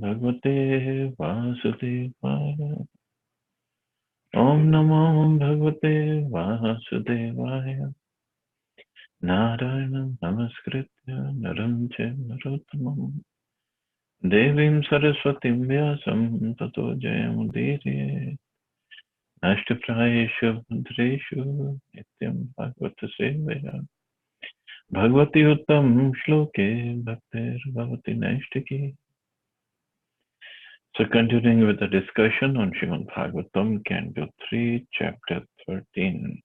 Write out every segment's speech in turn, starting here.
Bhagavate Vasudevaya. Om Namo Bhagavate Vasudevaya. Narayanam Namaskritya Naram Chaiva Narottamam Devim Saraswatim Vyasam Tato Jayamudire Nashtaprayeshu Bhadreshu Nityam Bhagavata Sevaya Bhagavati Uttam Shloke Bhaktir Bhavati Naishtaki. So continuing with the discussion on Srimad Bhagavatam, Canto 3, Chapter 13,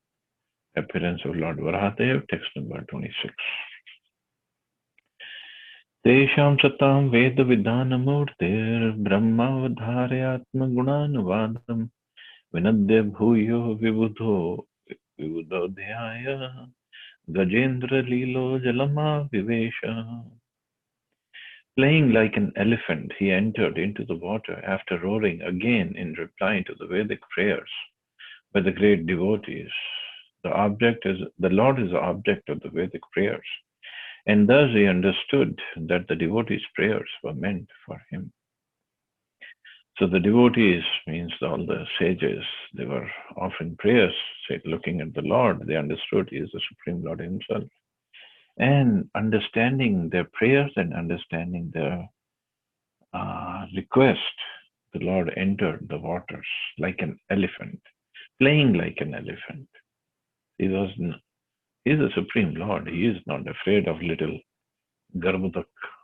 Appearance of Lord Varahadev, text number 26. Tesham satam veda vidhanamurtir brahmavadharyatma gunanuvadam vinadya bhuyo vibudodhyaya gajendra lilo jalama vivesha. Playing like an elephant, he entered into the water after roaring again in reply to the Vedic prayers by the great devotees. The Lord is the object of the Vedic prayers, and thus he understood that the devotees' prayers were meant for him. So the devotees means all the sages, they were offering prayers, looking at the Lord. They understood he is the Supreme Lord himself. And understanding their prayers and understanding their request, the Lord entered the waters like an elephant, playing like an elephant. He is the Supreme Lord. He is not afraid of little Garbudak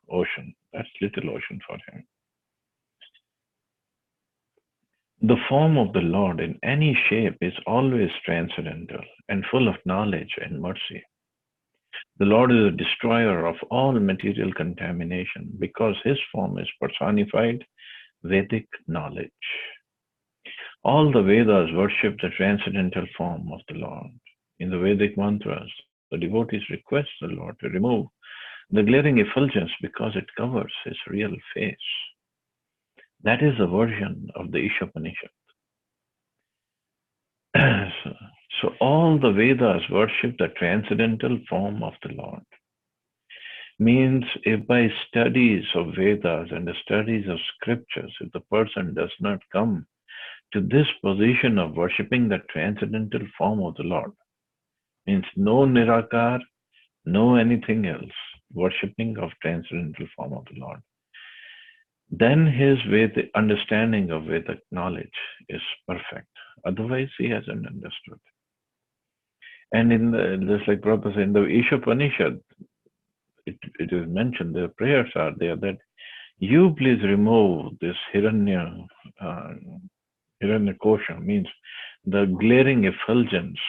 ocean. That's little ocean for him. The form of the Lord in any shape is always transcendental and full of knowledge and mercy. The Lord is a destroyer of all material contamination because his form is personified Vedic knowledge. All the Vedas worship the transcendental form of the Lord. In the Vedic mantras, the devotees request the Lord to remove the glaring effulgence because it covers his real face. That is a version of the Ishopanishad. So all the Vedas worship the transcendental form of the Lord. Means if by studies of Vedas and the studies of scriptures, if the person does not come to this position of worshipping the transcendental form of the Lord, means no Nirakar, no anything else, worshipping of transcendental form of the Lord, then his Vedic understanding of Vedic knowledge is perfect. Otherwise, he hasn't understood. And just like Prabhupada said, in the Ishopanishad, it is mentioned, the prayers are there that you please remove this Hiranyakosha, means the glaring effulgence,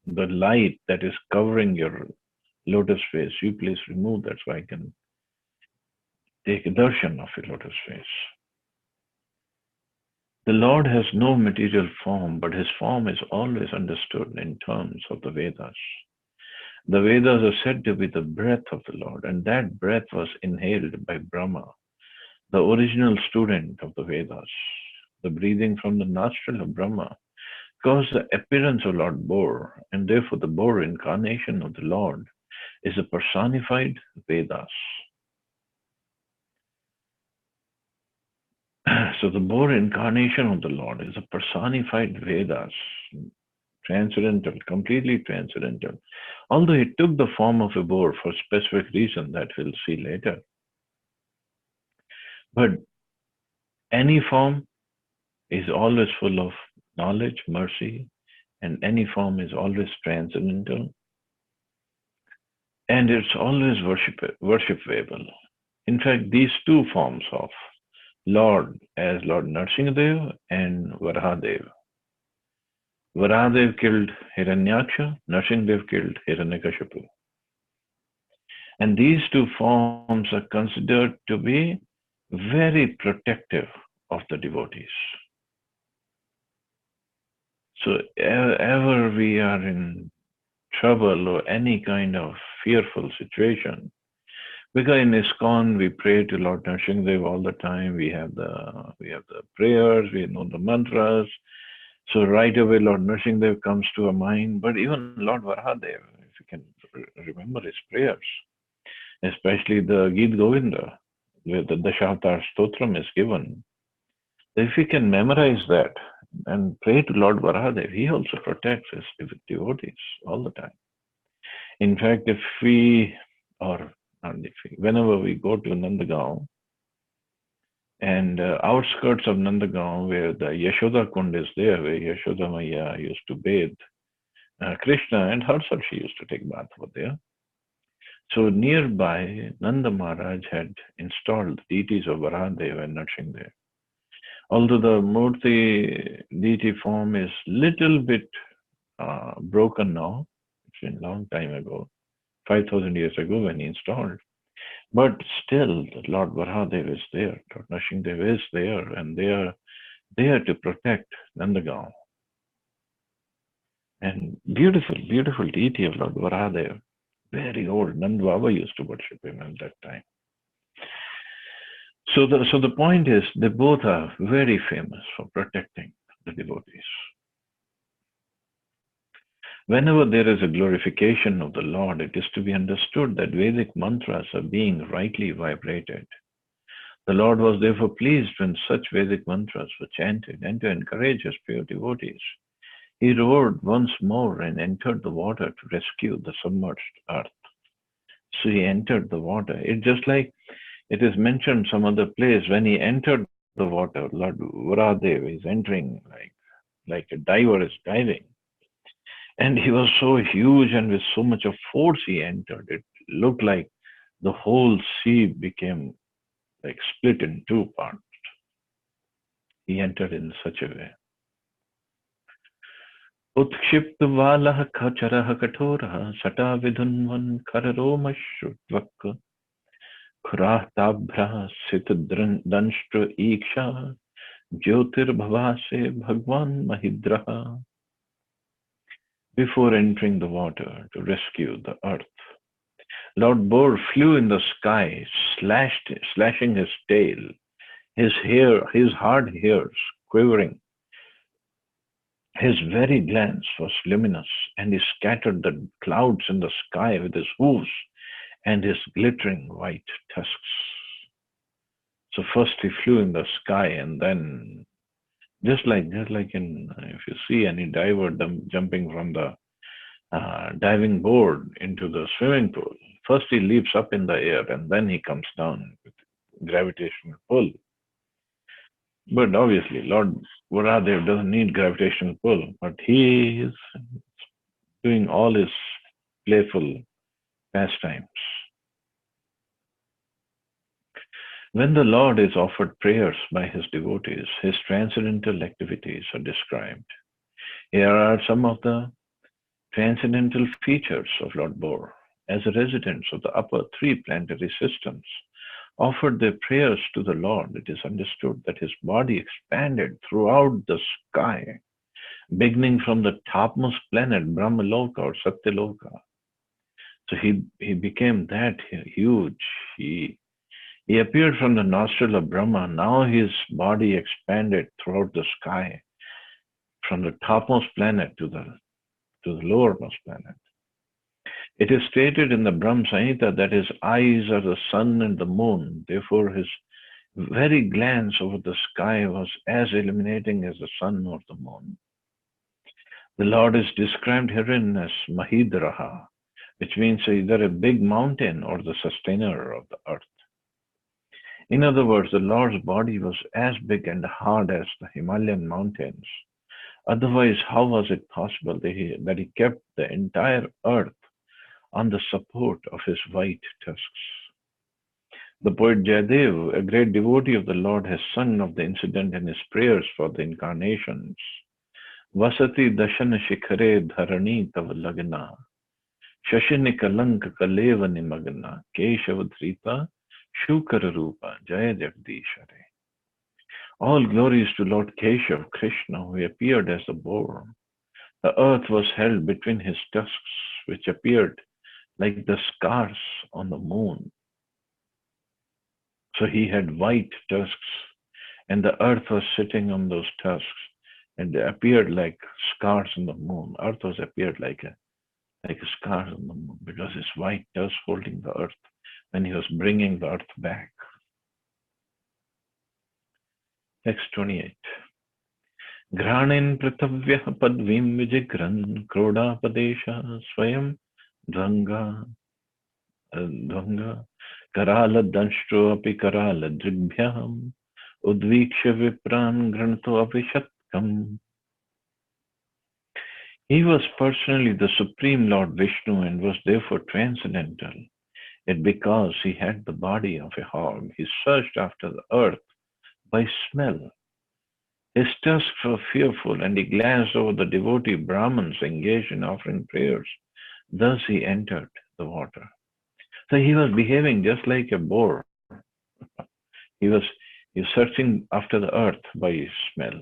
the light that is covering your lotus face. You please remove that so I can take a darshan of your lotus face. The Lord has no material form, but his form is always understood in terms of the Vedas. The Vedas are said to be the breath of the Lord, and that breath was inhaled by Brahma, the original student of the Vedas. The breathing from the nostril of Brahma caused the appearance of Lord Boar, and therefore the boar incarnation of the Lord is a personified Vedas. So the boar incarnation of the Lord is a personified Vedas, transcendental, completely transcendental. Although it took the form of a boar for specific reason that we'll see later. But any form is always full of knowledge, mercy, and any form is always transcendental. And it's always worshipable. In fact, these two forms of Lord as Lord Nrsimhadev and Varahadev. Varahadev killed Hiranyaksha, Nrsimhadev killed Hiranyakashipu. And these two forms are considered to be very protective of the devotees. So ever we are in trouble or any kind of fearful situation, because in ISKCON we pray to Lord Nrsimhadev all the time. We have the prayers, we know the mantras. So right away Lord Nrsimhadev comes to our mind. But even Lord Varahadev, if you can remember his prayers, especially the Gita Govinda, where the Dashavatara Stotram is given, if we can memorize that and pray to Lord Varahadev, he also protects his devotees all the time. In fact, if we, or not if we, whenever we go to Nandagaon, and outskirts of Nandagaon, where the Yashoda Kund is there, where Yashoda Maya used to bathe Krishna, and herself she used to take bath over there. So nearby, Nanda Maharaj had installed deities of Varahadev and Narsingdev. Although the Murti deity form is little bit broken now, it's been a long time ago, 5,000 years ago when he installed. But still, Lord Varahadev is there, Lord Narsingdev is there, and they are there to protect Nandagaon. And beautiful, beautiful deity of Lord Varahadev. Very old. Nand Baba used to worship him at that time. So the point is, they both are very famous for protecting the devotees. Whenever there is a glorification of the Lord, it is to be understood that Vedic mantras are being rightly vibrated. The Lord was therefore pleased when such Vedic mantras were chanted, and to encourage his pure devotees, he roared once more and entered the water to rescue the submerged earth. So he entered the water. It's just like it is mentioned some other place, when he entered the water, Lord Varahadev is entering like a diver is diving. And he was so huge and with so much of force he entered. It looked like the whole sea became like split in two parts. He entered in such a way. Utkshipt-valah kacharah katorah sata vidhunvan kararomashruttvak khurahtabhra sit-danshtra iksha jyotirbhavase bhagwan mahidraha. Before entering the water to rescue the earth, Lord Boar flew in the sky, slashing his tail, his hard hairs quivering. His very glance was luminous, and he scattered the clouds in the sky with his hooves and his glittering white tusks. So first he flew in the sky, and then just like in, if you see any diver jumping from the diving board into the swimming pool, first he leaps up in the air and then he comes down with gravitational pull. But obviously, Lord Varahadev doesn't need gravitational pull, but he is doing all his playful pastimes. When the Lord is offered prayers by his devotees, his transcendental activities are described. Here are some of the transcendental features of Lord Boar. As the residents of the upper three planetary systems offered their prayers to the Lord, it is understood that his body expanded throughout the sky, beginning from the topmost planet, Brahmaloka or Satyaloka. So he became that huge. He appeared from the nostril of Brahma. Now his body expanded throughout the sky, from the topmost planet to the lowermost planet. It is stated in the Brahma Samhita that his eyes are the sun and the moon. Therefore, his very glance over the sky was as illuminating as the sun or the moon. The Lord is described herein as Mahidraha, which means either a big mountain or the sustainer of the earth. In other words, the Lord's body was as big and hard as the Himalayan mountains. Otherwise, how was it possible that he kept the entire earth on the support of his white tusks? The poet Jayadev, a great devotee of the Lord, has sung of the incident in his prayers for the incarnations. Vasati dashana shikhare dharani tav lagna, shashini kalank kaleva nimagna, keshavadrita shukara rupa, jaya jagdishare. All glories to Lord Keshav, Krishna, who appeared as the boar. The earth was held between his tusks, which appeared like the scars on the moon. So he had white tusks, and the earth was sitting on those tusks, and they appeared like scars on the moon. Earth was appeared like a scars on the moon, because his white tusks holding the earth when he was bringing the earth back. Text 28. Granin prithvyah padvim vijigran krodapadesha swayam dvanga dvanga karala danstro api karala drigbhyam udviksha vipran granto avishatkam. He was personally the Supreme Lord Vishnu and was therefore transcendental. Yet because he had the body of a hog, he searched after the earth by smell. His tusks were fearful, and he glanced over the devotee Brahmins engaged in offering prayers. Thus he entered the water. So he was behaving just like a boar. He was, he was searching after the earth by smell.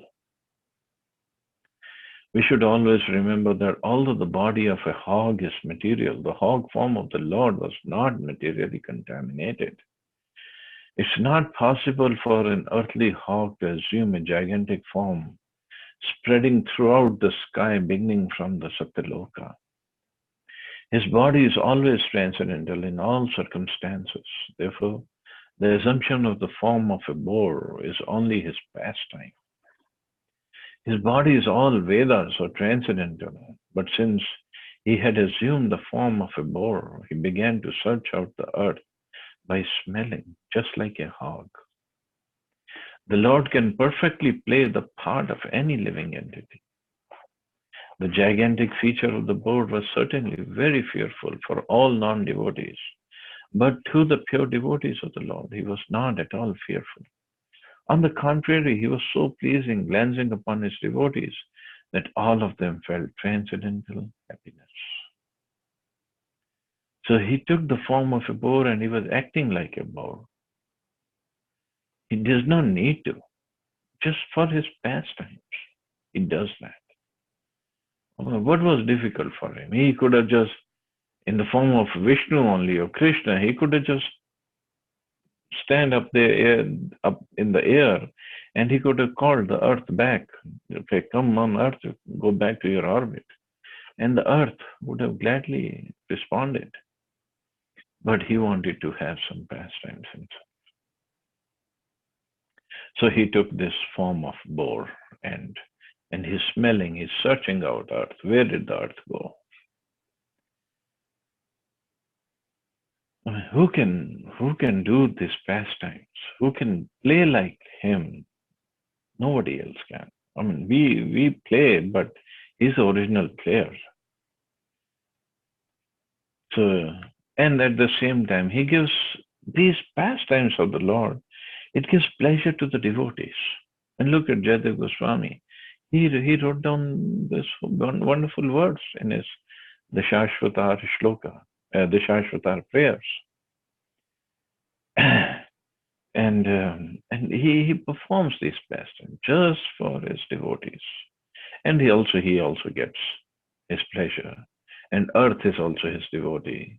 We should always remember that although the body of a hog is material, the hog form of the Lord was not materially contaminated. It's not possible for an earthly hog to assume a gigantic form, spreading throughout the sky, beginning from the Satyaloka. His body is always transcendental in all circumstances. Therefore, the assumption of the form of a boar is only his pastime. His body is all Vedas or transcendental, but since he had assumed the form of a boar, he began to search out the earth by smelling, just like a hog. The Lord can perfectly play the part of any living entity. The gigantic feature of the boar was certainly very fearful for all non-devotees, but to the pure devotees of the Lord, he was not at all fearful. On the contrary, he was so pleasing, glancing upon his devotees, that all of them felt transcendental happiness. So he took the form of a boar and he was acting like a boar. He does not need to, just for his pastimes. He does that. What was difficult for him? He could have just, in the form of Vishnu only or Krishna, he could have just stand up there, up in the air, and he could have called the earth back. Okay, come on, earth, go back to your orbit. And the earth would have gladly responded. But he wanted to have some pastimes himself. So he took this form of boar and he's smelling, he's searching out earth. Where did the earth go? I mean, who can do these pastimes? Who can play like him? Nobody else can. I mean, we play, but he's the original player. So, and at the same time, he gives these pastimes of the Lord. It gives pleasure to the devotees. And look at Jayadev Goswami. He wrote down this wonderful words in his the Shashvatar Shloka, the Shashvatar prayers. And he performs these pastimes just for his devotees. And he also gets his pleasure. And earth is also his devotee.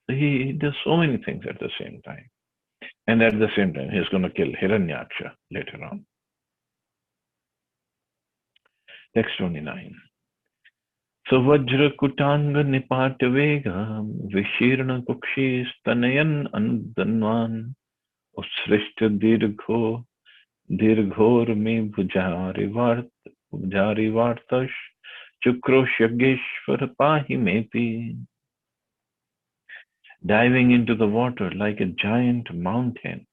He does so many things at the same time. And at the same time, he's going to kill Hiranyaksha later on. Text 29. So Vajra Kutanga Nipata Vega Vishirna Kukshi Stanayan Andanvan Usrishta Dirghor Me Bhujari Vartash Chukrosh Yageshwar Pahi Mepi. Diving into the water like a giant mountain,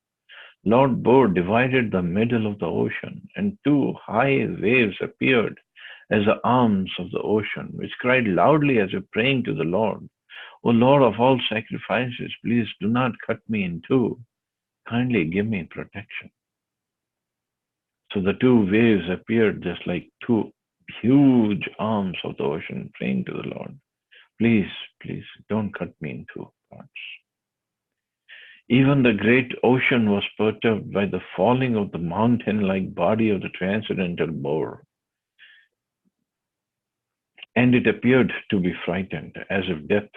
Lord Boar divided the middle of the ocean, and two high waves appeared as the arms of the ocean, which cried loudly as if praying to the Lord, O Lord of all sacrifices, please do not cut me in two. Kindly give me protection. So the two waves appeared just like two huge arms of the ocean praying to the Lord. Please, please, don't cut me in two parts. Even the great ocean was perturbed by the falling of the mountain-like body of the transcendental boar, and it appeared to be frightened, as if death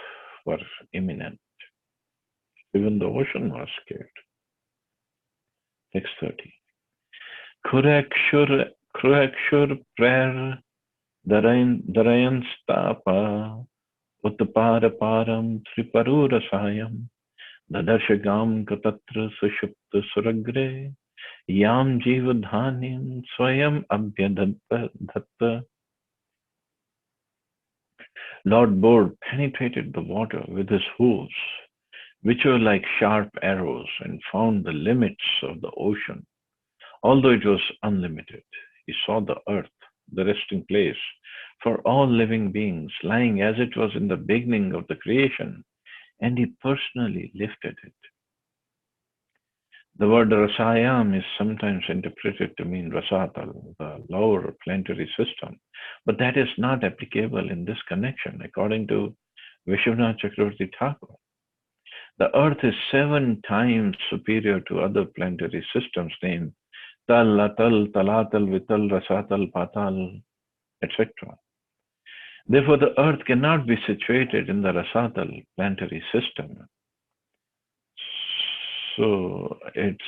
were imminent. Even the ocean was scared. Text 30. Kurakshur prayer darayan stapa uttapara param triparura sayam dadarshagam katatra sushupta suragre Yam Jivadhanim Swayam Abhyadatta. Lord Bod penetrated the water with his hooves, which were like sharp arrows, and found the limits of the ocean, although it was unlimited. He saw the earth, the resting place for all living beings, lying as it was in the beginning of the creation, and he personally lifted it. The word Rasayam is sometimes interpreted to mean Rasatal, the lower planetary system, but that is not applicable in this connection, according to Vishwanath Chakravarti Thakur. The Earth is 7 times superior to other planetary systems named Tal, Atal, Talatal, Vital, Rasatal, Patal, etc. Therefore, the Earth cannot be situated in the Rasatal planetary system. So it's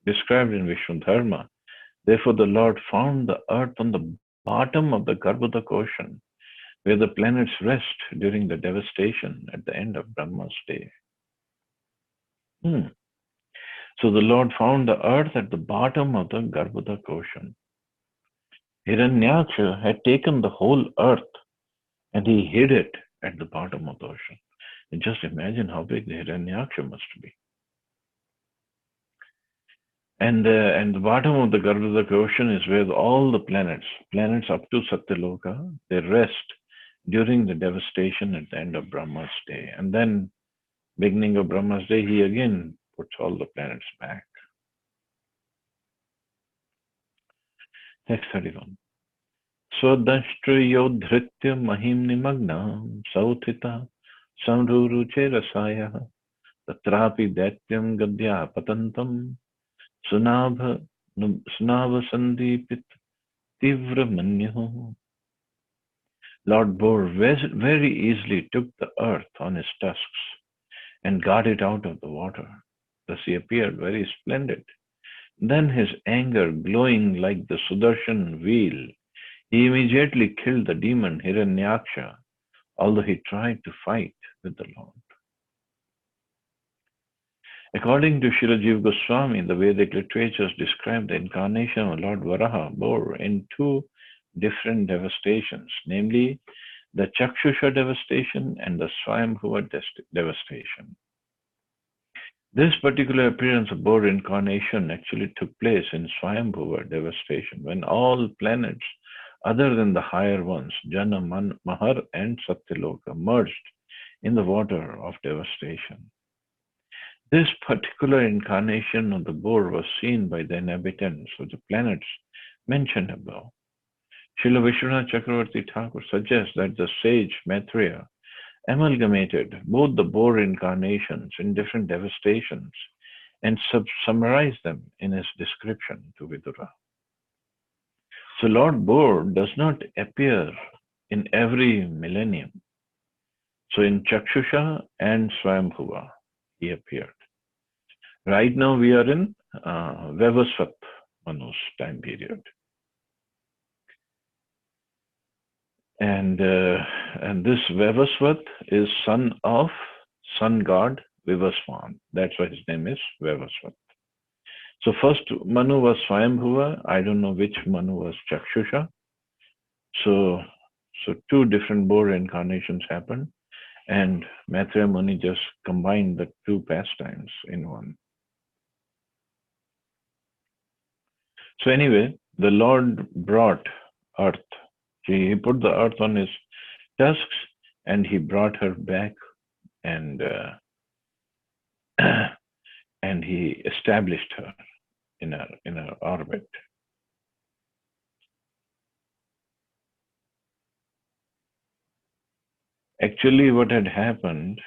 described in Vishnu Dharma. Therefore, the Lord found the earth on the bottom of the Garbhodak ocean, where the planets rest during the devastation at the end of Brahma's day. So the Lord found the earth at the bottom of the Garbhodak ocean. Hiranyaksha had taken the whole earth and he hid it at the bottom of the ocean. And just imagine how big the Hiranyaksha must be. And the bottom of the Garbhodak ocean is where all the planets up to Satyaloka, they rest during the devastation at the end of Brahma's day. And then, beginning of Brahma's day, he again puts all the planets back. Text 31. Swadashtriyodhritya mahim nimagna sauthita samruruche rasaya tatrapi datyam gadya patantam sunabha sandipit tivra manyaho. Lord Bor very easily took the earth on his tusks and got it out of the water. Thus he appeared very splendid. Then his anger glowing like the Sudarshan wheel, he immediately killed the demon Hiranyaksha, although he tried to fight with the Lord. According to Srila Jiva Goswami, the Vedic literatures describe the incarnation of Lord Varaha Bor in 2 different devastations, namely the Chakshusha devastation and the Swayambhuva devastation. This particular appearance of Bor incarnation actually took place in Swayambhuva devastation, when all planets other than the higher ones, Jana, Mahar and Satyaloka, merged in the water of devastation. This particular incarnation of the Bor was seen by the inhabitants of the planets mentioned above. Srila Vishwanath Chakravarti Thakur suggests that the sage Maitreya amalgamated both the Bor incarnations in different devastations and summarized them in his description to Vidura. So Lord Bor does not appear in every millennium. So in Chakshusha and Swayambhuva, he appeared. Right now we are in Vavasvat Manu's time period. And this Vavasvat is son of sun god Vivasvan. That's why his name is Vavasvat. So first Manu was Swayambhuva. I don't know which Manu was Chakshusha. So 2 different Bor incarnations happened, and Maitreya Muni just combined the 2 pastimes in one. So anyway, the Lord brought earth. He put the earth on his tusks and he brought her back, and and he established her in her orbit. Actually, what had happened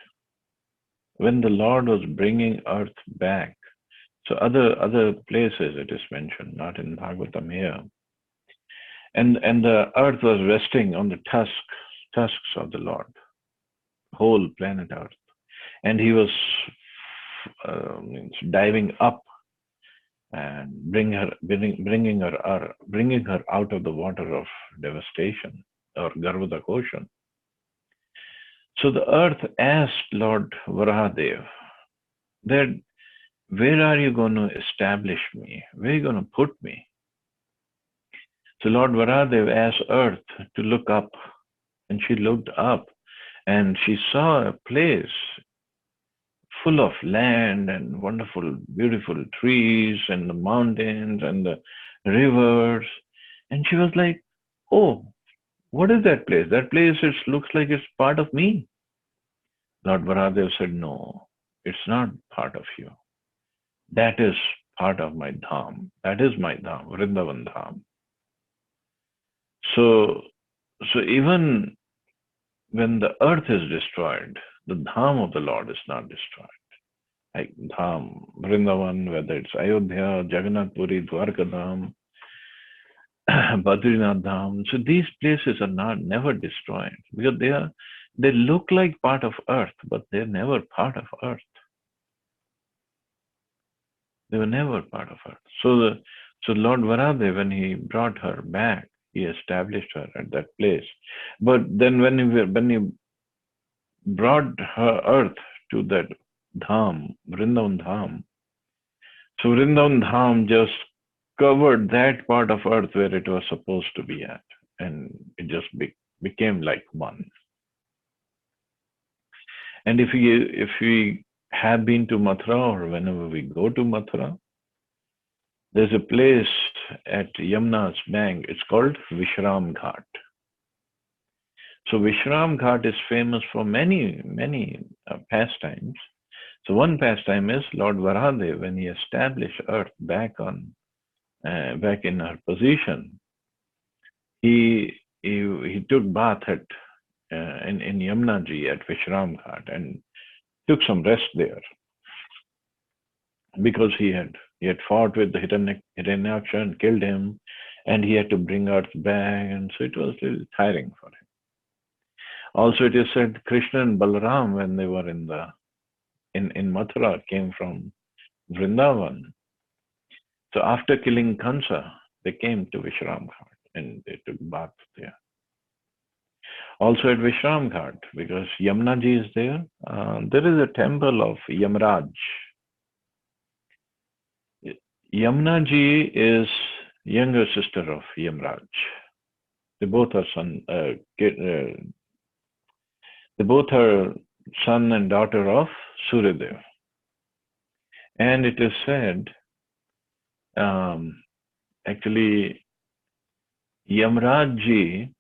when the Lord was bringing earth back, so other places it is mentioned, not in Bhagavatam here, and the earth was resting on the tusks of the Lord, whole planet Earth, and he was diving up and bringing her out of the water of devastation, or Garbhodak ocean. So the earth asked Lord Varahadev that where are you going to establish me? Where are you going to put me? So Lord Varadev asked Earth to look up, and she looked up, and she saw a place full of land and wonderful, beautiful trees and the mountains and the rivers. And she was like, oh, what is that place? That place, it looks like it's part of me. Lord Varadev said, no, it's not part of you. That is part of my dham. That is my dham, Vrindavan dham. So, so even when the earth is destroyed, the dham of the Lord is not destroyed. Like dham, Vrindavan, whether it's Ayodhya, Jagannath Puri, Dwarka dham, Badrinath dham. So these places are not never destroyed because they look like part of earth, but they're never part of earth. They were never part of earth. So Lord Varadev, when he brought her back, he established her at that place. But then when he brought her earth to that dham, Vrindavan dham, so Vrindavan dham just covered that part of earth where it was supposed to be at, and it just became like one. And if we have been to Mathura, or whenever we go to Mathura, there's a place at Yamna's bank. It's called Vishram Ghat. So Vishram Ghat is famous for many pastimes. So one pastime is Lord Varadev, when he established Earth back in her position, he took bath in Yamuna Ji at Vishram Ghat and took some rest there because he had fought with the Hiranyaksha and killed him, and he had to bring Earth back, and so it was a little tiring for him. Also, it is said Krishna and Balaram, when they were in Mathura, came from Vrindavan. So after killing Kansa, they came to Vishram Ghat and they took baths there. Also at Vishram Ghat, because Yamuna Ji is there, there is a temple of Yamraj. Yamuna Ji is younger sister of Yamraj. They both are son and daughter of Suryadev. And it is said, actually, Yamraj Ji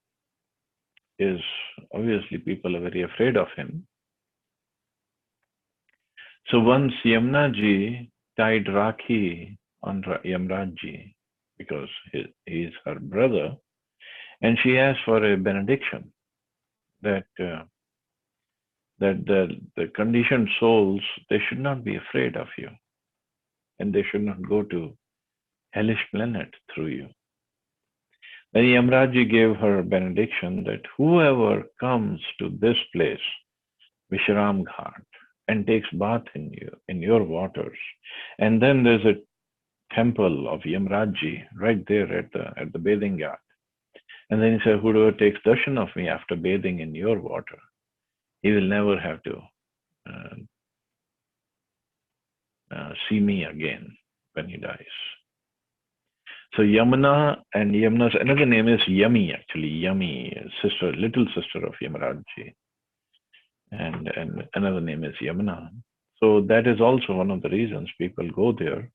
is, obviously people are very afraid of him. So once Yamuna Ji tied Rakhi on Yamraj Ji because he is her brother, and she asked for a benediction that the conditioned souls, they should not be afraid of you, and they should not go to hellish planet through you. Then Yamraj Ji gave her benediction that whoever comes to this place, Vishram Ghat, and takes bath in your waters, and then there's a temple of Yamraj Ji right there at the bathing ghat. And then he said, whoever takes darshan of me after bathing in your water, he will never have to see me again when he dies. So Yamuna, and Yamuna's another name is Yami, actually. Yami, sister, little sister of Yamraj Ji. And another name is Yamuna. So that is also one of the reasons people go there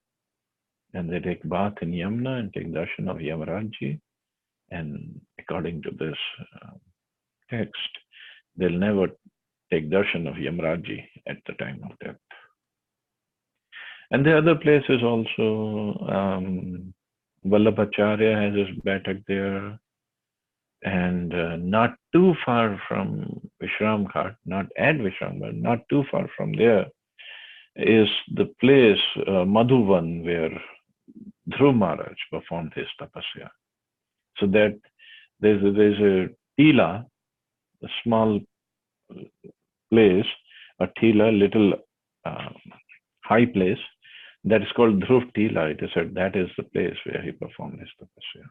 and they take bath in Yamuna and take darshan of Yamraj Ji. And according to this text, they'll never take darshan of Yamraj Ji at the time of death. And the other places also, Vallabhacharya has his batak there, and not too far from Vishram Ghat, not at Vishram, but not too far from there, is the place Madhuvan where Dhruv Maharaj performed his tapasya. So that there's a tila, a small place, a tila, little high place, that is called Dhruv Tila. It is said that is the place where he performed his tapasya.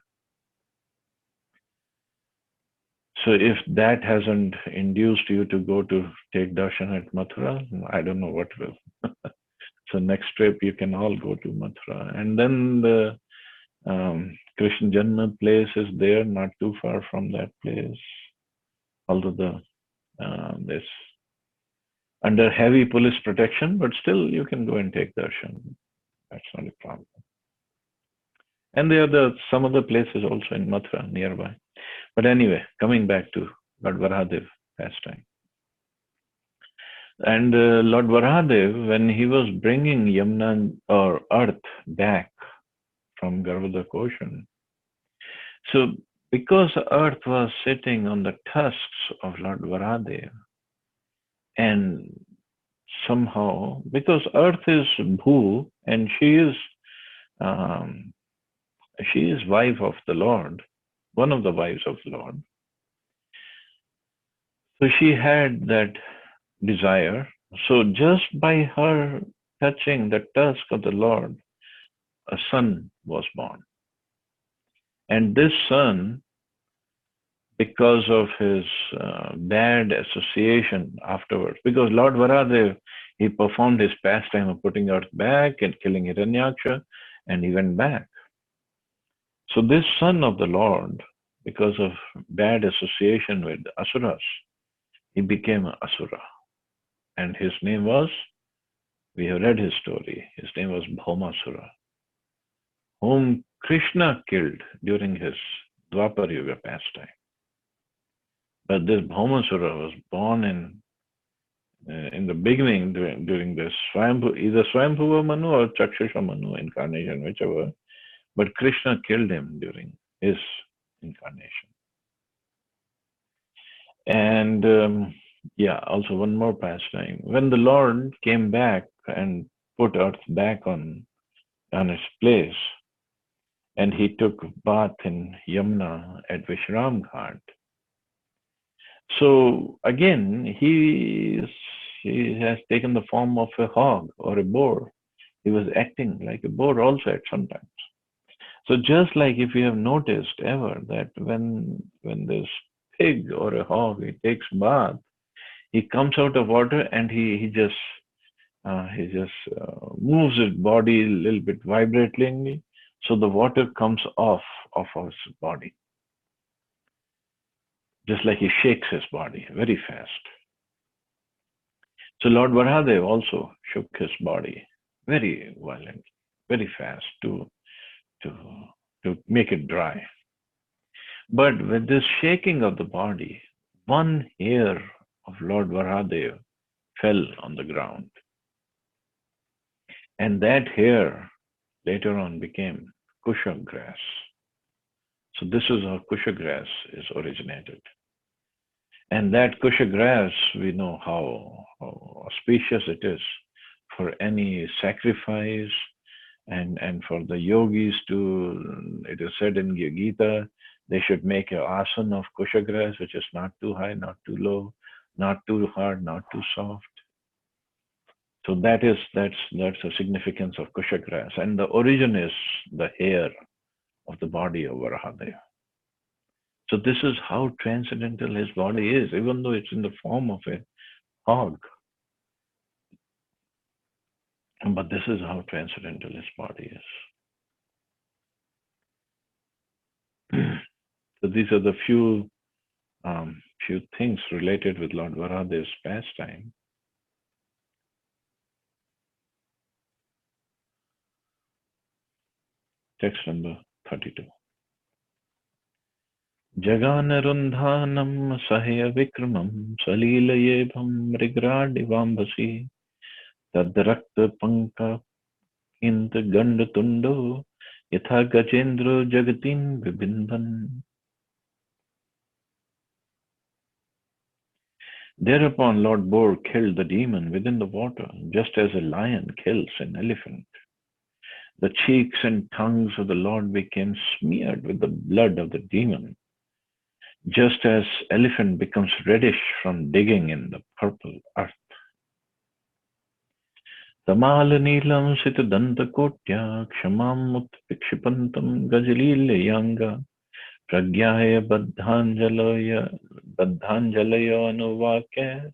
So if that hasn't induced you to go to take darshan at Mathura, I don't know what will. So next trip you can all go to Mathura, and then the Krishna Janma place is there, not too far from that place. Although this under heavy police protection, but still you can go and take darshan. That's not a problem. And there are some other places also in Mathura nearby. But anyway, coming back to Lord Varahadev pastime. And Lord Varahadev, when he was bringing Yamuna or earth back from Garbhodak Ocean, so because earth was sitting on the tusks of Lord Varahadev, and somehow, because earth is Bhu and she is wife of the Lord, one of the wives of the Lord. So she had that desire. So just by her touching the tusk of the Lord, a son was born. And this son, because of his bad association afterwards, because Lord Varahadev, he performed his pastime of putting earth back and killing Hiranyaksha, and he went back. So this son of the Lord, because of bad association with Asuras, he became an Asura. And his name was, we have read his story, his name was Bhaumasura, whom Krishna killed during his Dwapar Yuga pastime. But this Bhaumasura was born in the beginning during this Swayambhu, either Swayambhuva Manu or Chakshusha Manu incarnation, whichever. But Krishna killed him during his incarnation. And also one more pastime. When the Lord came back and put earth back on its place, and he took bath in Yamuna at Vishram Ghat. So again, he has taken the form of a hog or a boar. He was acting like a boar also at some times. So just like if you have noticed ever that when this pig or a hog, he takes bath, he comes out of water and he just moves his body a little bit vibratingly, so the water comes off of his body. Just like he shakes his body very fast. So Lord Varahadev also shook his body very violently, very fast to make it dry. But with this shaking of the body, one hair of Lord Varahadev fell on the ground. And that hair later on became Kusha grass. So this is how Kusha grass is originated. And that Kusha grass, we know how auspicious it is for any sacrifice and for the yogis to, it is said in Gita, they should make an asana of Kusha grass, which is not too high, not too low, not too hard, not too soft. So that's the significance of Kusha grass. And the origin is the hair of the body of Varahadev. So this is how transcendental his body is, even though it's in the form of a hog. But this is how transcendental his body is. So these are the few things related with Lord Varadev's pastime. Text number 32. Jaganarundhanam sahya vikramam salilayebham mrigradivaambasi tadrakta panka inta gandatundo yatha gajendro jagatin vibindan. Thereupon Lord Boar killed the demon within the water, just as a lion kills an elephant. The cheeks and tongues of the Lord became smeared with the blood of the demon, just as elephant becomes reddish from digging in the purple earth. Tamala Nilam Sitadanta Kotya Kshamam Utpikshipantam Gajalilayanga Pragyaya Baddhanjalaya Anuvake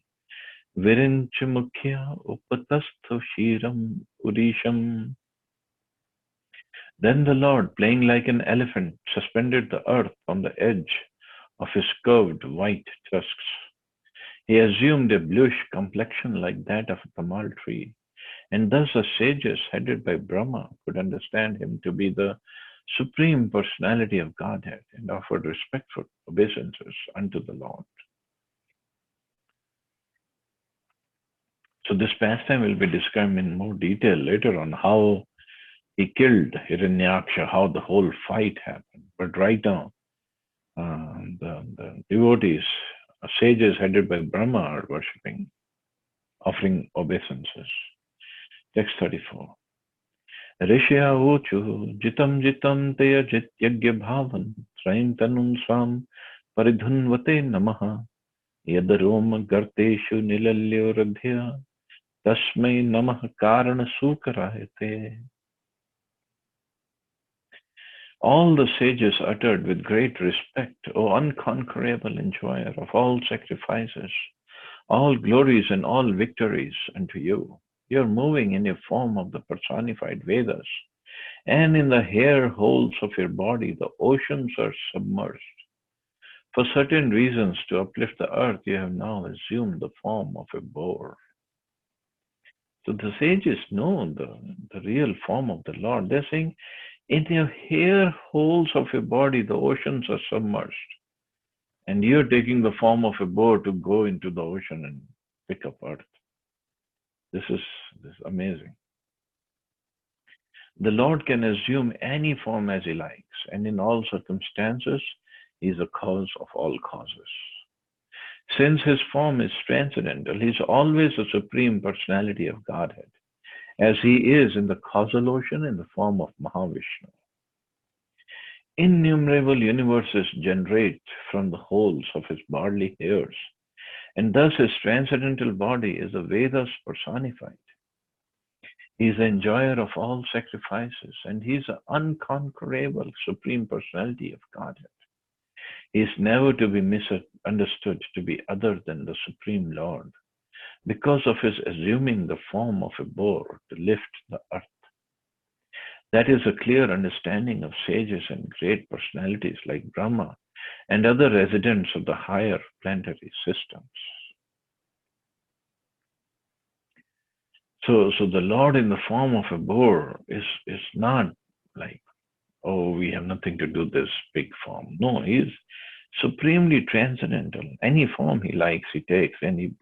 Virincha mukhya upatastha shiram urisham. Then the Lord, playing like an elephant, suspended the earth on the edge of his curved white tusks. He assumed a bluish complexion like that of a tamal tree, and thus the sages, headed by Brahma, could understand him to be the supreme personality of Godhead and offered respectful obeisances unto the Lord. So this pastime will be described in more detail later on how he killed Hiranyaksha, how the whole fight happened. But right now, the devotees, sages headed by Brahma, are worshipping, offering obeisances. Text 34. Rishya uchu jitam jitam teya jityagya bhavan traim tanun swam paridhunvate namaha yadaroma garteshu nilalyo radhya tasmai namaha karana sukarahate. All the sages uttered with great respect, O unconquerable enjoyer of all sacrifices, all glories and all victories unto you. You are moving in a form of the personified Vedas, and in the hair holes of your body, the oceans are submerged. For certain reasons, to uplift the earth, you have now assumed the form of a boar. So the sages know the real form of the Lord. They're saying, in your hair holes of your body, the oceans are submerged. And you're taking the form of a boar to go into the ocean and pick up earth. This is amazing. The Lord can assume any form as he likes, and in all circumstances, he is the cause of all causes. Since his form is transcendental, he is always the supreme personality of Godhead, as he is in the causal ocean in the form of Mahavishnu. Innumerable universes generate from the holes of his bodily hairs, and thus his transcendental body is the Vedas personified. He is the enjoyer of all sacrifices, and he is the unconquerable supreme personality of Godhead. He is never to be misunderstood to be other than the Supreme Lord, because of his assuming the form of a boar to lift the earth. That is a clear understanding of sages and great personalities like Brahma and other residents of the higher planetary systems. So the Lord in the form of a boar is not like, oh, we have nothing to do with this big form. No, he is supremely transcendental. Any form he likes, he takes, and he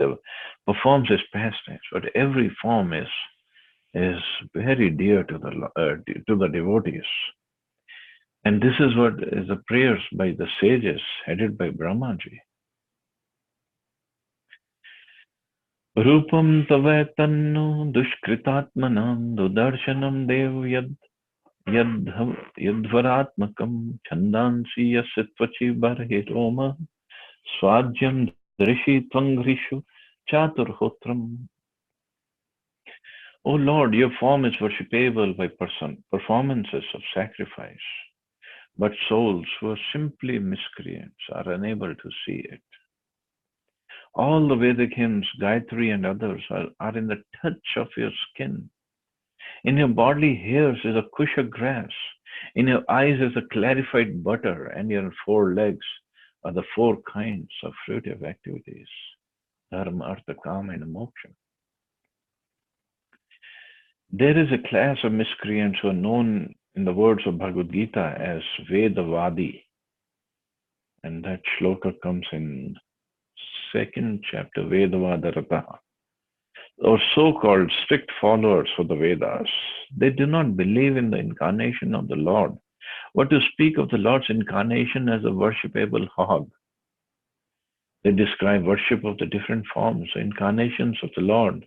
performs his pastimes. But every form is very dear to the devotees. And this is what is the prayers by the sages headed by Brahmaji. Rupam tavetanno dushkritatmanam dudarshanam dev yadvaratmakam chandansi yasitvachi barhiroma swajyam drishi tvangrishu chaturhotram. O Lord, your form is worshipable by performances of sacrifice, but souls who are simply miscreants are unable to see it. All the Vedic hymns, Gayatri and others, are in the touch of your skin. In your bodily hairs is a kusha grass. In your eyes is a clarified butter, and your 4 legs are the 4 kinds of fruitive activities: dharma, artha, kama, and moksha. There is a class of miscreants who are known in the words of Bhagavad Gita as Vedavadi. And that shloka comes in 2nd chapter, Vedavadarataha, or so-called strict followers of the Vedas. They do not believe in the incarnation of the Lord, but to speak of the Lord's incarnation as a worshipable hog. They describe worship of the different forms, incarnations of the Lord,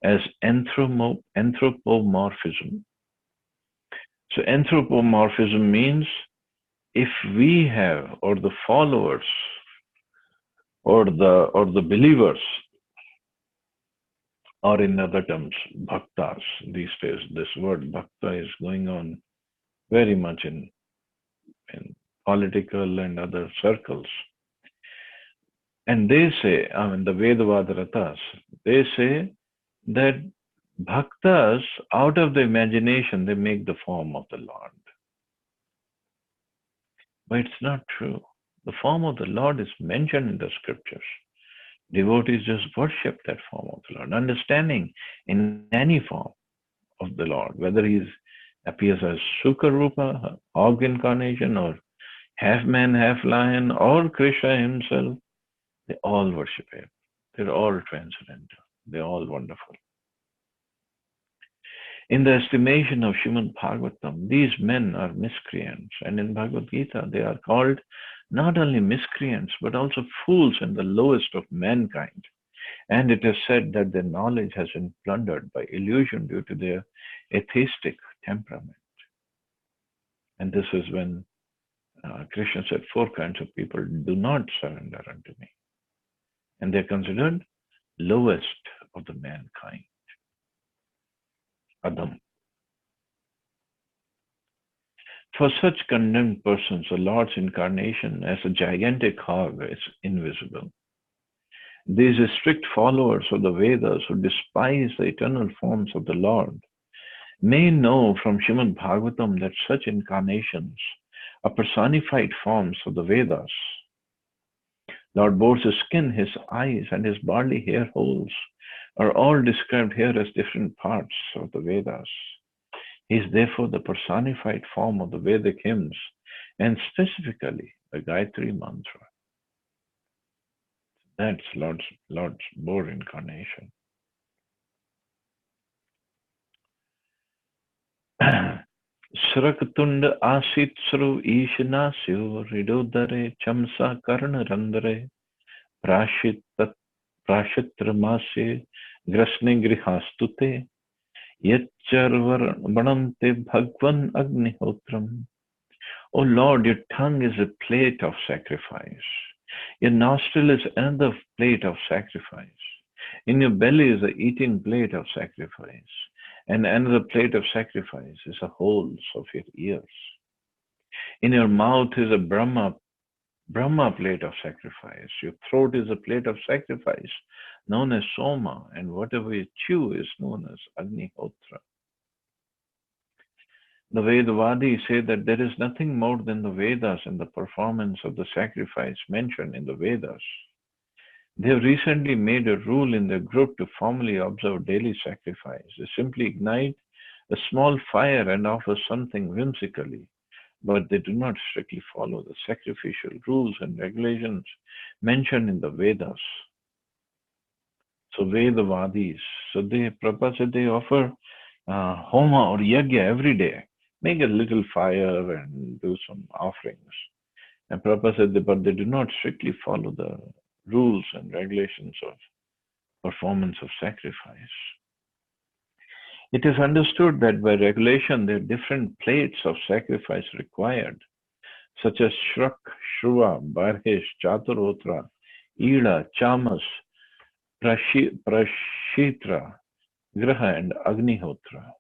as anthropomorphism. So anthropomorphism means if we have, or the followers, or the believers, or in other terms, bhaktas. These days, this word bhakta is going on very much in political and other circles. And they say, the Vedavadaratas, They say that bhaktas, out of the imagination, they make the form of the Lord. But it's not true. The form of the Lord is mentioned in the scriptures. Devotees just worship that form of the Lord, understanding in any form of the Lord, whether he appears as Sukarupa, hog incarnation, or half man, half lion, or Krishna himself, they all worship him. They're all transcendental. They're all wonderful. In the estimation of Srimad Bhagavatam, these men are miscreants, and in Bhagavad Gita, they are called not only miscreants, but also fools and the lowest of mankind. And it is said that their knowledge has been plundered by illusion due to their atheistic temperament. And this is when Krishna said, 4 kinds of people do not surrender unto me. And they're considered lowest of the mankind. Adam. For such condemned persons, the Lord's incarnation as a gigantic hog is invisible. These strict followers of the Vedas who despise the eternal forms of the Lord may know from Srimad Bhagavatam that such incarnations are personified forms of the Vedas. Lord Boar's skin, his eyes, and his barley hair holes are all described here as different parts of the Vedas. He is therefore the personified form of the Vedic hymns, and specifically the Gayatri mantra. That's Lord's Boar incarnation. Srakatunda asitsru ishanasyo ridodare chamsa karna randare prashitramasye grasne grihastute yacharvar banante bhagwan agnihotram. O Lord, your tongue is a plate of sacrifice. Your nostril is another plate of sacrifice. In your belly is the eating plate of sacrifice. And another plate of sacrifice is the holes of your ears. In your mouth is a Brahma plate of sacrifice. Your throat is a plate of sacrifice known as Soma, and whatever you chew is known as Agnihotra. The Vedavadis say that there is nothing more than the Vedas and the performance of the sacrifice mentioned in the Vedas. They have recently made a rule in their group to formally observe daily sacrifice. They simply ignite a small fire and offer something whimsically, but they do not strictly follow the sacrificial rules and regulations mentioned in the Vedas. So Vedavadis, Prabhupada said they offer homa or yajna every day. Make a little fire and do some offerings. And Prabhupada said, but they do not strictly follow the rules and regulations of performance of sacrifice. It is understood that by regulation there are different plates of sacrifice required, such as Shrak, Shruva, Barhesh, Chaturotra, Ida, Chamas, Prashitra, Graha, and Agnihotra.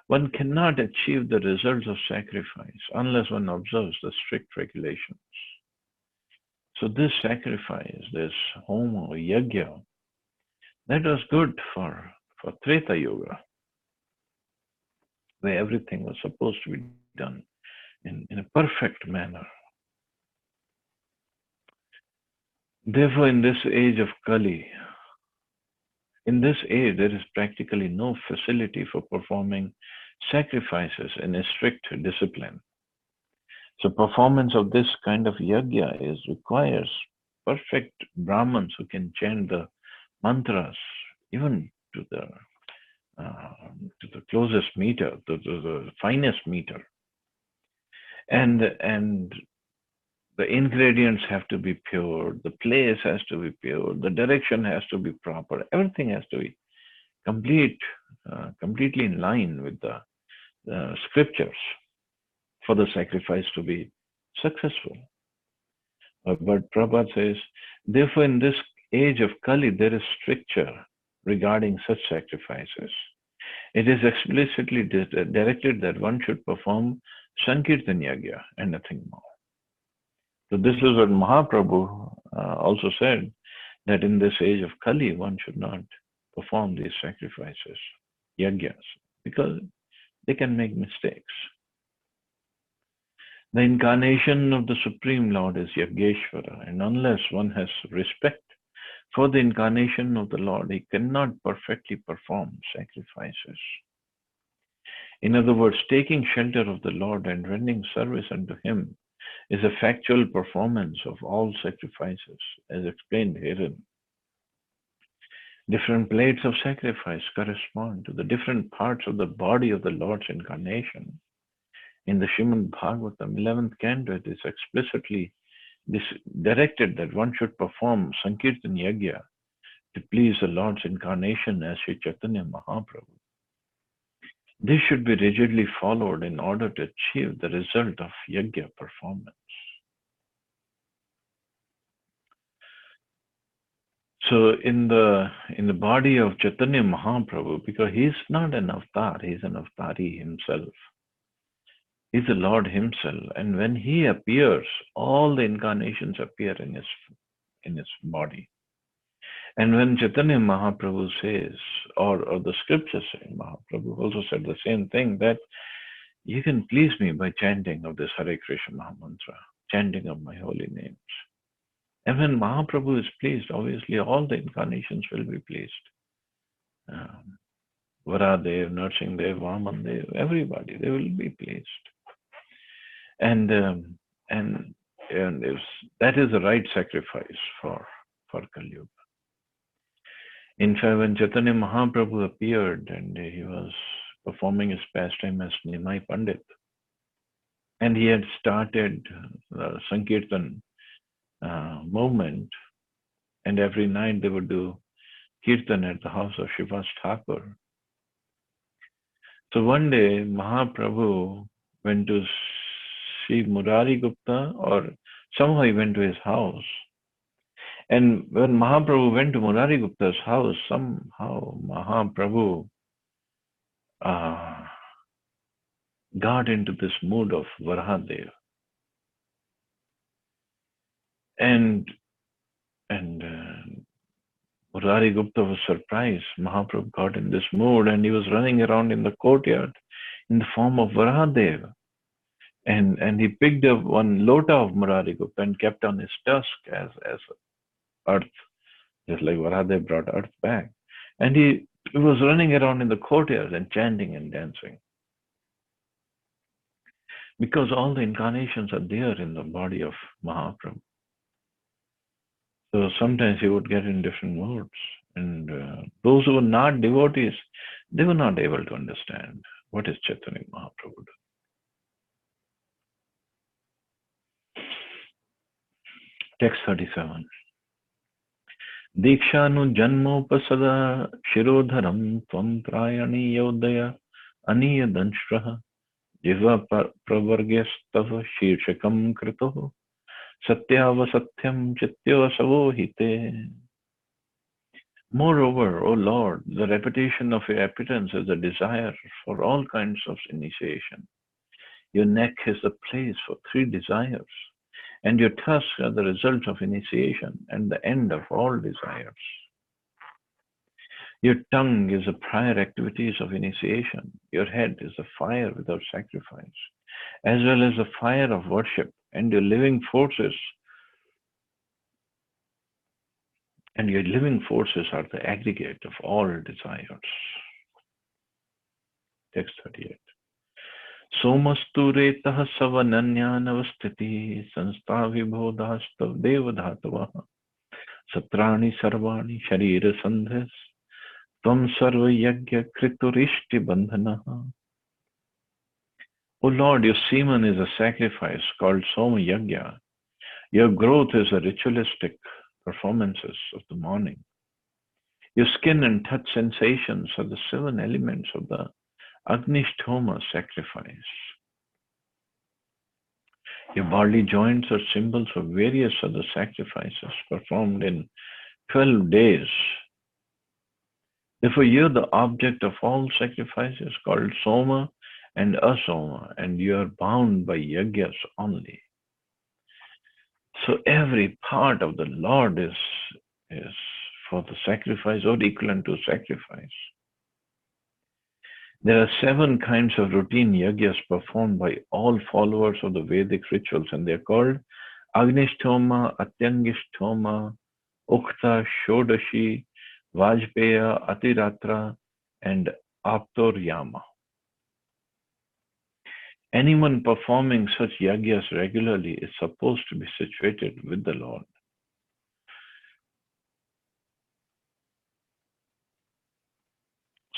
One cannot achieve the results of sacrifice unless one observes the strict regulations. So this sacrifice, this homa or yajna, that was good for Treta Yuga, where everything was supposed to be done in a perfect manner. Therefore, in this age of Kali, in this age, there is practically no facility for performing sacrifices in a strict discipline. So performance of this kind of yajna requires perfect Brahmins who can chant the mantras even to the closest meter, to the finest meter. And the ingredients have to be pure, the place has to be pure, the direction has to be proper, everything has to be completely in line with the scriptures for the sacrifice to be successful. But Prabhupada says, therefore in this age of Kali, there is stricture regarding such sacrifices. It is explicitly directed that one should perform Sankirtan Yajna and nothing more. So this is what Mahaprabhu also said, that in this age of Kali, one should not perform these sacrifices, yagyas, because they can make mistakes. The incarnation of the Supreme Lord is Yageshwara, and unless one has respect for the incarnation of the Lord, he cannot perfectly perform sacrifices. In other words, taking shelter of the Lord and rendering service unto him is a factual performance of all sacrifices, as explained herein. Different plates of sacrifice correspond to the different parts of the body of the Lord's incarnation. In the Srimad Bhagavatam, 11th canto, it is explicitly directed that one should perform Sankirtan Yagya to please the Lord's incarnation as Sri Chaitanya Mahaprabhu. This should be rigidly followed in order to achieve the result of Yagya performance. So in the body of Chaitanya Mahaprabhu, because he's not an avatar, he's an avatari himself. He's the Lord himself, and when he appears, all the incarnations appear in his body. And when Chaitanya Mahaprabhu says, or the scriptures say, Mahaprabhu also said the same thing, that you can please me by chanting of this Hare Krishna Mahamantra, chanting of my holy names. And when Mahaprabhu is pleased, obviously all the incarnations will be pleased. Varadev, Narsingadev, Vamandev, everybody, they will be pleased. And if that is the right sacrifice for Kali Yuga. In fact, when Chaitanya Mahaprabhu appeared and he was performing his pastime as Nimai Pandit, and he had started the Sankirtan movement, and every night they would do Kirtan at the house of Srivas Thakur. So one day Mahaprabhu went to see Murari Gupta, or somehow he went to his house. And when Mahaprabhu went to Murari Gupta's house, somehow Mahaprabhu got into this mood of Varahadev. And Murari Gupta was surprised. Mahaprabhu got in this mood and he was running around in the courtyard in the form of Varahadev. And he picked up one lota of Murari Gupta and kept on his tusk as earth, just like Varahadev brought earth back. And he was running around in the courtyard and chanting and dancing. Because all the incarnations are there in the body of Mahaprabhu. So sometimes he would get in different moods. And those who were not devotees, they were not able to understand what is Chaitanya Mahaprabhu doing. Text 37. Dikshanu janmopasada shirodharam tvam prayani yodaya aniya danshraha jiva pravargyastava shirshakam krito satyavasatyam chityavasavohite. Moreover, O Lord, the repetition of your appearance is a desire for all kinds of initiation. Your neck is the place for 3 desires, and your tusks are the result of initiation and the end of all desires. Your tongue is the prior activities of initiation. Your head is the fire without sacrifice, as well as the fire of worship, and your living forces. And your living forces are the aggregate of all desires. Text 38. Somastu retah savananyanavastiti sanstha vibhodhastav devadhatavaha satrani sarvani sharira sandhas tvam sarva yagya kriturishti bandhanaha. O Lord, your semen is a sacrifice called Soma Yagya. Your growth is a ritualistic performances of the morning. Your skin and touch sensations are the 7 elements of the Agnishtoma sacrifice. Your bodily joints are symbols of various other sacrifices performed in 12 days. Therefore, you are the object of all sacrifices called Soma and Asoma, and you are bound by Yagyas only. So every part of the Lord is is for the sacrifice or equivalent to sacrifice. There are 7 kinds of routine yagyas performed by all followers of the Vedic rituals, and they're called Agnishtoma, Atyangishtoma, Ukta, Shodashi, Vajpeya, Atiratra, and Aptoryama. Anyone performing such yagyas regularly is supposed to be situated with the Lord.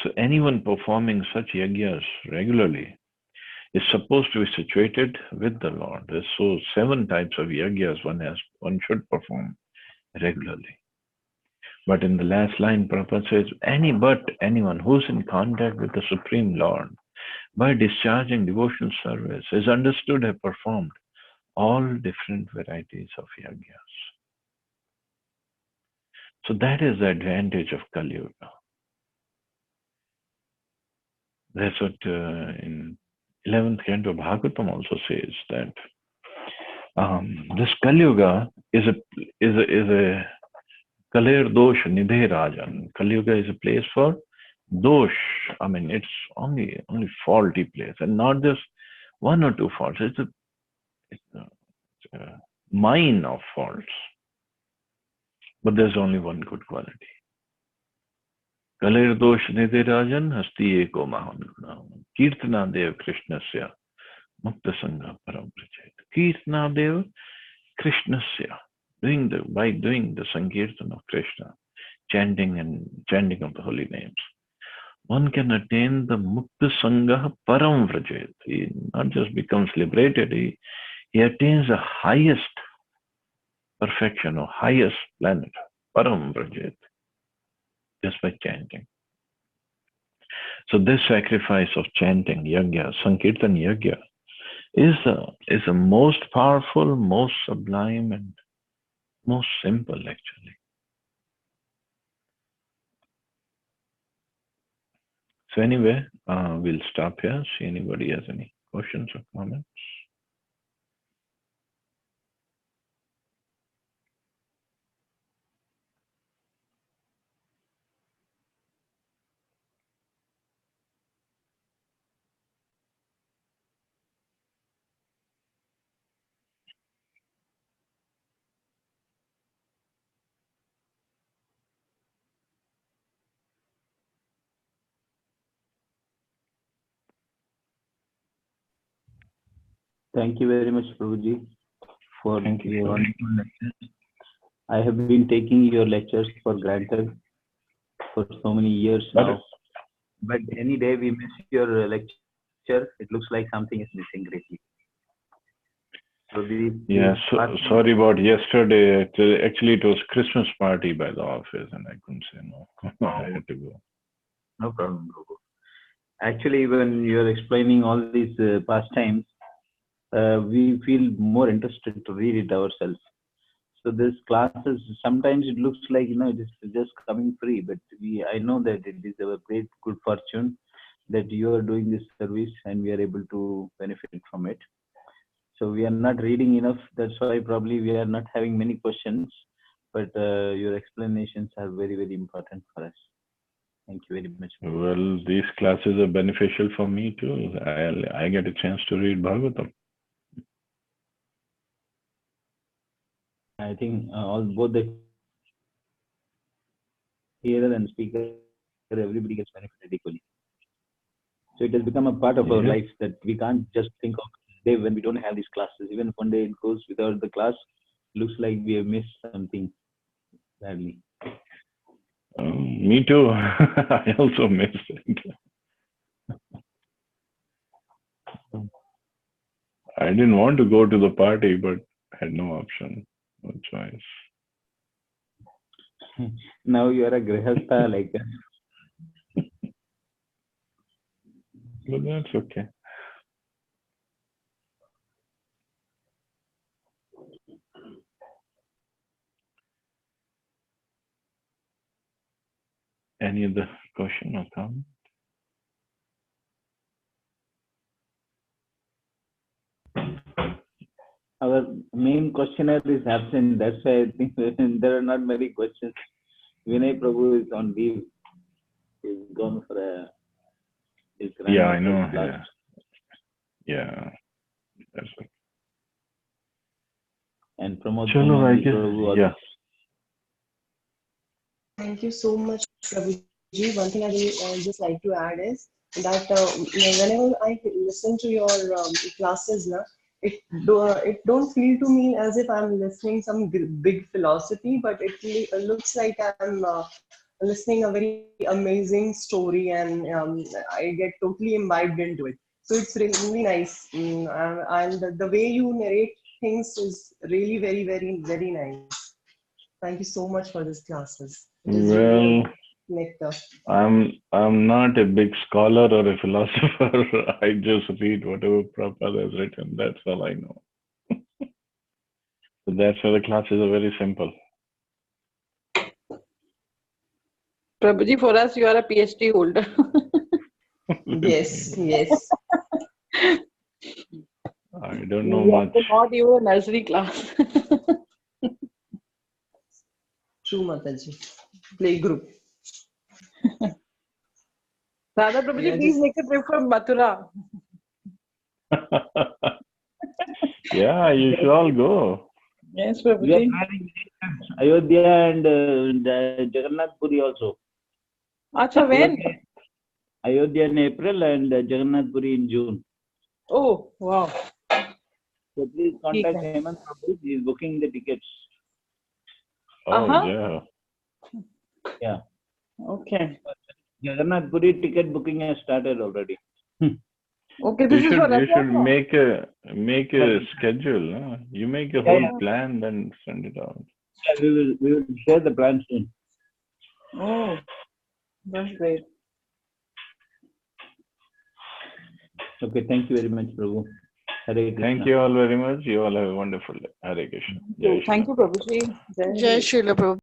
So anyone performing such yagyas regularly is supposed to be situated with the Lord. There's so 7 types of yagyas one should perform regularly. But in the last line, Prabhupada says, anyone who's in contact with the Supreme Lord by discharging devotional service is understood have performed all different varieties of yagyas. So that is the advantage of Kali Yuga. That's what in 11th canto Bhagavatam also says, that this Kali Yuga is a Kalir Dosh Nidhe Rajan. Kali Yuga is a place for dosh. I mean, it's only faulty place, and not just 1 or 2 faults. It's a mine of faults. But there's only one good quality. Kalir Dosh Nidhe Rajan Hasti Eko Mahan. Kirtana Dev Krishnasya Mukta Sangha Param Prachet. Kirtana Dev Krishnasya. By doing the Sankirtan of Krishna, chanting of the holy names, one can attain the Mukta Sangha Param Vrajet. He not just becomes liberated, he attains the highest perfection or highest planet, Param Vrajet, just by chanting. So this sacrifice of chanting, yagya, Sankirtan yagya, is the most powerful, most sublime, and most simple actually. So anyway, we'll stop here. See anybody has any questions or comments. Thank you very much, Prabhuji, for your wonderful lectures. I have been taking your lectures for granted for so many years now. But any day we miss your lecture, it looks like something is missing greatly. So sorry about yesterday. Actually, it was Christmas party by the office, and I couldn't say no. I had to go. No problem, Prabhu. Actually, when you're explaining all these pastimes, we feel more interested to read it ourselves. So this classes, sometimes it looks like, it is just coming free, but I know that it is our great good fortune that you are doing this service and we are able to benefit from it. So we are not reading enough. That's why probably we are not having many questions, but your explanations are very, very important for us. Thank you very much. Well, these classes are beneficial for me too. I get a chance to read Bhagavatam. I think both the hearer and speaker, everybody gets benefited equally. So it has become a part of our life that we can't just think of a day when we don't have these classes. Even if one day it goes without the class, looks like we have missed something badly. Me too. I also missed it. I didn't want to go to the party, but had no option, no choice. Now you are a grihastha like us. But that's okay. Any other question or comment? Our main questionnaire is absent. That's why I think there are not many questions. Vinay Prabhu is on leave. He's gone for his Yeah, I know. grandmother's last. Yeah. That's it. And Pramod Chalo, I Kumar guess. Prabhu Yeah. Thank you so much, Prabhuji. One thing I will just like to add is that whenever I listen to your classes, it don't feel to me as if I'm listening some big philosophy, but it looks like I'm listening a very amazing story, and I get totally imbibed into it. So it's really nice, and the way you narrate things is really very, very, very nice. Thank you so much for these classes. It is really Well, nectar. I'm not a big scholar or a philosopher. I just read whatever Prabhupada has written. That's all I know. So that's why the classes are very simple. Prabhuji, for us, you are a PhD holder. Yes, yes. I don't know We much. have not even a nursery class. True, Mataji. Play group. Radha We Prabhuji, are please just make a trip from Mathura. Yeah, you should all go. Yes, We are Prabhuji. planning Ayodhya and Jagannath Puri also. Acha, when? Ayodhya in April and Jagannath Puri in June. Oh, wow. So please ठीक contact है. Hemant Prabhu. He is booking the tickets. Oh, Uh-huh. yeah. Yeah. Okay. Jagannath Puri ticket booking has started already. Okay, this is for You Rath should Yatra? make a schedule. Huh? You make a Yeah, whole yeah. plan, then send it out. Yeah, we will share the plan soon. Oh, that's great. Okay, thank you very much, Prabhu. Hare Krishna. Thank you all very much. You all have a wonderful day. Hare Krishna. Jai Shri Thank you, Prabhuji. Jai Srila Prabhupada.